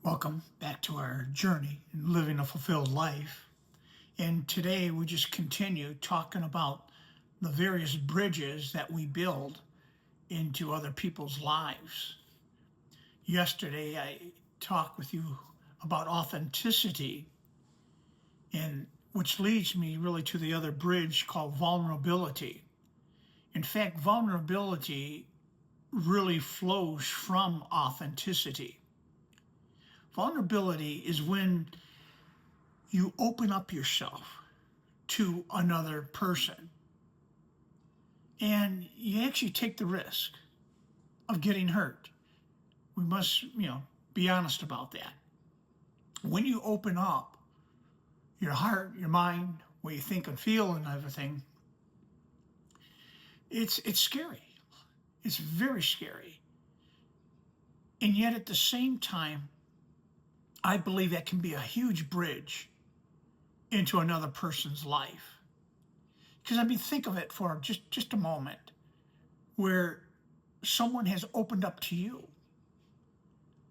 Welcome back to our journey in living a fulfilled life. And today we just continue talking about the various bridges that we build into other people's lives. Yesterday I talked with you about authenticity, and which leads me really to the other bridge called vulnerability. In fact, vulnerability really flows from authenticity. Vulnerability is when you open up yourself to another person and you actually take the risk of getting hurt. We must, be honest about that. When you open up your heart, your mind, what you think and feel and everything, it's scary. It's very scary. And yet at the same time, I believe that can be a huge bridge into another person's life. Because think of it for just a moment where someone has opened up to you.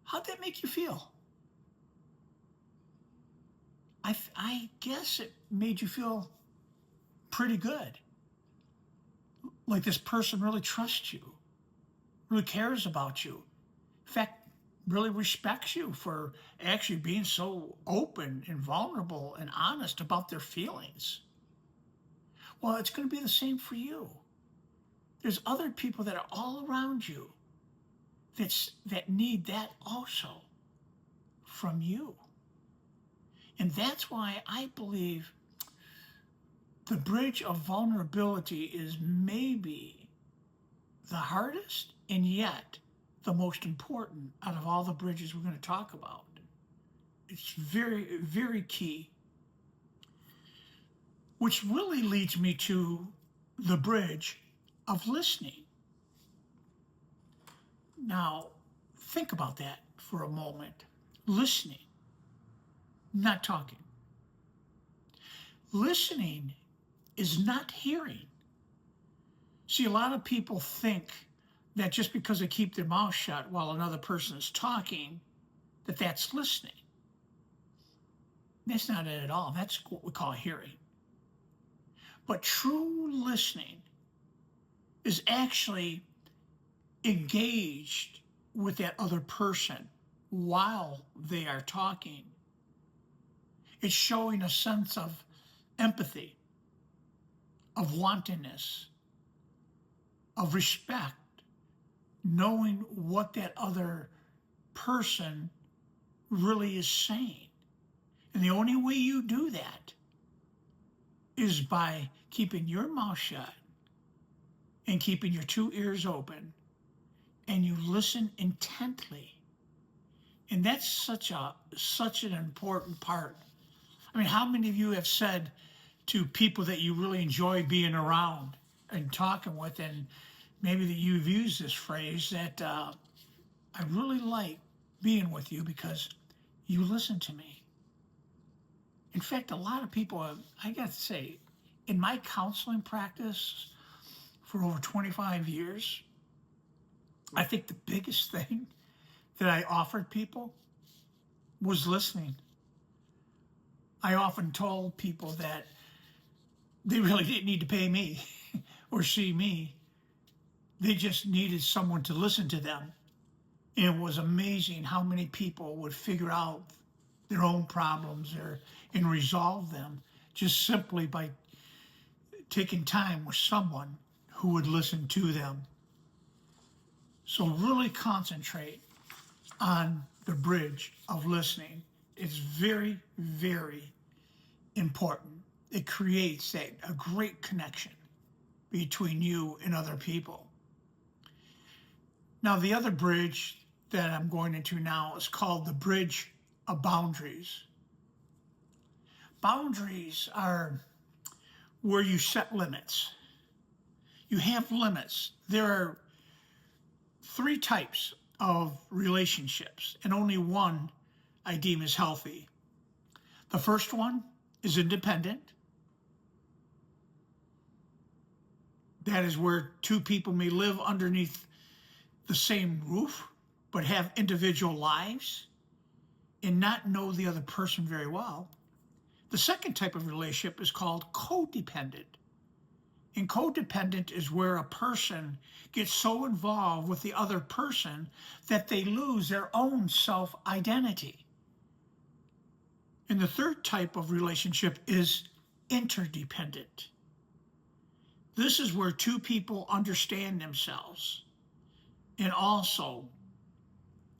How'd that make you feel? I guess it made you feel pretty good. Like this person really trusts you, really cares about you. In fact, really respects you for actually being so open and vulnerable and honest about their feelings. Well, it's going to be the same for you. There's other people that are all around you that need that also from you. And that's why I believe the bridge of vulnerability is maybe the hardest and yet the most important out of all the bridges we're going to talk about. It's very, very key. Which really leads me to the bridge of listening. Now, think about that for a moment. Listening, not talking. Listening is not hearing. See, a lot of people think that just because they keep their mouth shut while another person is talking, that's listening. That's not it at all. That's what we call hearing. But true listening is actually engaged with that other person while they are talking. It's showing a sense of empathy, of wantonness, of respect, knowing what that other person really is saying. And the only way you do that is by keeping your mouth shut and keeping your two ears open, and you listen intently. And that's such an important part. How many of you have said to people that you really enjoy being around and talking with, and maybe that you've used this phrase, that I really like being with you because you listen to me. In fact, a lot of people I got to say, in my counseling practice for over 25 years, I think the biggest thing that I offered people was listening. I often told people that they really didn't need to pay me or see me. They just needed someone to listen to them. And it was amazing how many people would figure out their own problems and resolve them just simply by taking time with someone who would listen to them. So really concentrate on the bridge of listening. It's very, very important. It creates a great connection between you and other people. Now, the other bridge that I'm going into now is called the bridge of boundaries. Boundaries are where you set limits. You have limits. There are 3 types of relationships, and only one I deem as healthy. The first one is independent. That is where 2 people may live underneath the same roof, but have individual lives. and not know the other person very well. The second type of relationship is called codependent. And codependent is where a person gets so involved with the other person that they lose their own self-identity. And the third type of relationship is interdependent. This is where two people understand themselves and also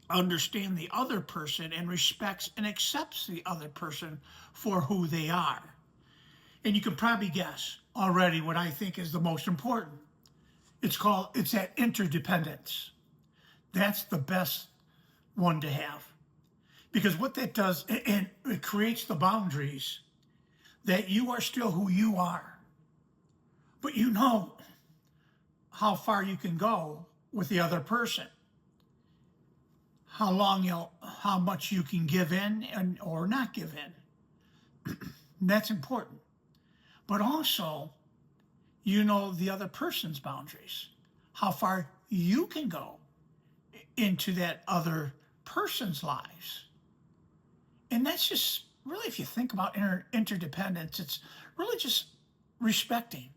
understand the other person and respects and accepts the other person for who they are. And you can probably guess already what I think is the most important. It's that interdependence. That's the best one to have. Because what that does, and it creates the boundaries that you are still who you are, but you know how far you can go with the other person, how much you can give in or not give in. That's important. But also, you know the other person's boundaries, how far you can go into that other person's lives. And that's just really, if you think about interdependence, it's really just respecting.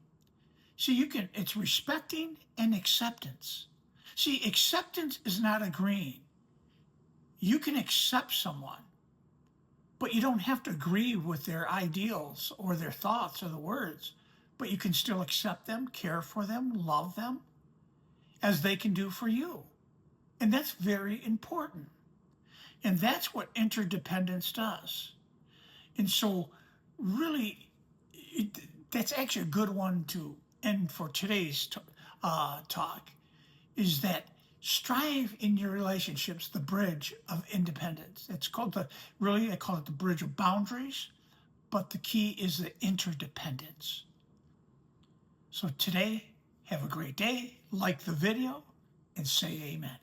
See, it's respecting and acceptance. See, acceptance is not agreeing. You can accept someone, but you don't have to agree with their ideals or their thoughts or the words, but you can still accept them, care for them, love them as they can do for you. And that's very important. And that's what interdependence does. And so really, that's actually a good one to end for today's talk, is that strive in your relationships the bridge of independence. They call it the bridge of boundaries, but the key is the interdependence. So today, have a great day, like the video, and say amen.